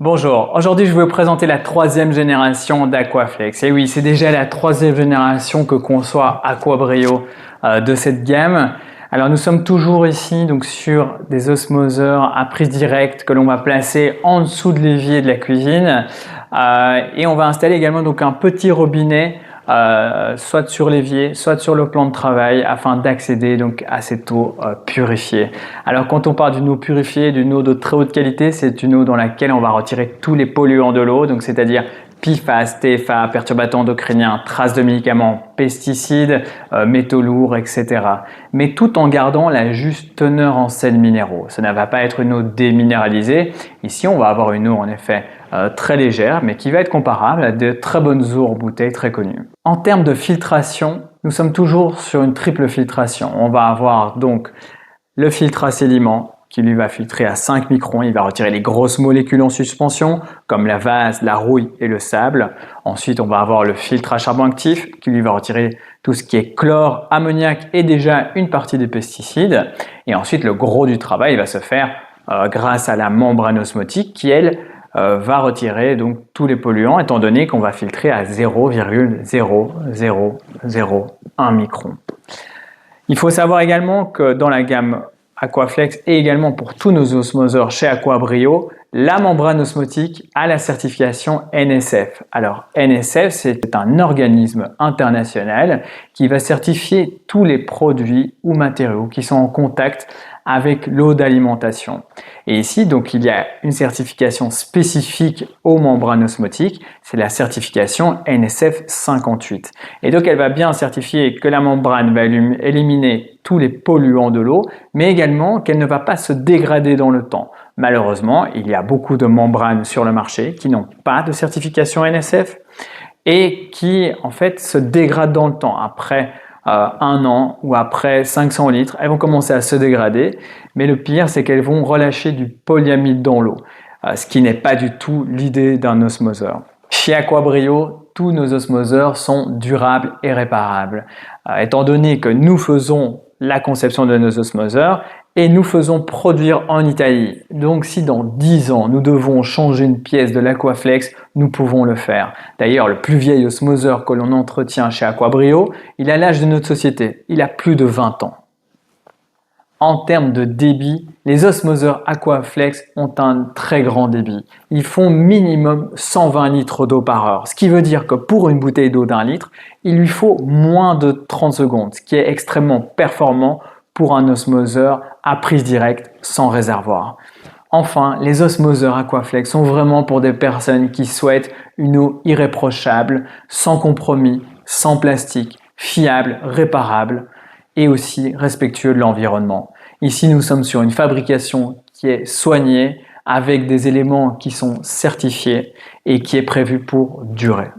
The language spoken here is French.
Bonjour, aujourd'hui je vais vous présenter la troisième génération d'Aquaflex. Et oui, c'est déjà la troisième génération que conçoit Aquabrio de cette gamme. Alors nous sommes toujours ici donc sur des osmoseurs à prise directe que l'on va placer en dessous de l'évier de la cuisine et on va installer également donc un petit robinet soit sur l'évier, soit sur le plan de travail afin d'accéder donc à cette eau purifiée. Alors quand on parle d'une eau purifiée, d'une eau de très haute qualité, c'est une eau dans laquelle on va retirer tous les polluants de l'eau, donc c'est-à-dire PFAS, TFA, perturbateurs endocriniens, traces de médicaments, pesticides, métaux lourds, etc. Mais tout en gardant la juste teneur en sels minéraux. Ça ne va pas être une eau déminéralisée. Ici, on va avoir une eau en effet très légère, mais qui va être comparable à de très bonnes eaux en bouteille très connues. En termes de filtration, nous sommes toujours sur une triple filtration. On va avoir donc le filtre à sédiments qui lui va filtrer à 5 microns, il va retirer les grosses molécules en suspension comme la vase, la rouille et le sable. Ensuite, on va avoir le filtre à charbon actif qui lui va retirer tout ce qui est chlore, ammoniac et déjà une partie des pesticides. Et ensuite, le gros du travail va se faire grâce à la membrane osmotique qui, elle, va retirer donc tous les polluants étant donné qu'on va filtrer à 0,0001 micron. Il faut savoir également que dans la gamme Aquaflex et également pour tous nos osmoseurs chez Aquabrio, la membrane osmotique a la certification NSF. Alors NSF, c'est un organisme international qui va certifier tous les produits ou matériaux qui sont en contact avec l'eau d'alimentation. Et ici, donc, il y a une certification spécifique aux membranes osmotiques, c'est la certification NSF 58. Et donc, elle va bien certifier que la membrane va éliminer tous les polluants de l'eau, mais également qu'elle ne va pas se dégrader dans le temps. Malheureusement, il y a beaucoup de membranes sur le marché qui n'ont pas de certification NSF et qui, en fait, se dégradent dans le temps. Après un an ou après 500 litres, elles vont commencer à se dégrader, mais le pire c'est qu'elles vont relâcher du polyamide dans l'eau, ce qui n'est pas du tout l'idée d'un osmoseur. Chez Aquabrio, tous nos osmoseurs sont durables et réparables. Étant donné que nous faisons la conception de nos osmoseurs et nous faisons produire en Italie. Donc si dans 10 ans nous devons changer une pièce de l'Aquaflex, nous pouvons le faire. D'ailleurs, le plus vieil osmoseur que l'on entretient chez Aquabrio, il a l'âge de notre société, il a plus de 20 ans. En termes de débit, les osmoseurs Aquaflex ont un très grand débit. Ils font minimum 120 litres d'eau par heure, ce qui veut dire que pour une bouteille d'eau d'1 litre, il lui faut moins de 30 secondes, ce qui est extrêmement performant pour un osmoseur à prise directe sans réservoir. Enfin, les osmoseurs Aquaflex sont vraiment pour des personnes qui souhaitent une eau irréprochable, sans compromis, sans plastique, fiable, réparable et aussi respectueux de l'environnement. Ici, nous sommes sur une fabrication qui est soignée avec des éléments qui sont certifiés et qui est prévue pour durer.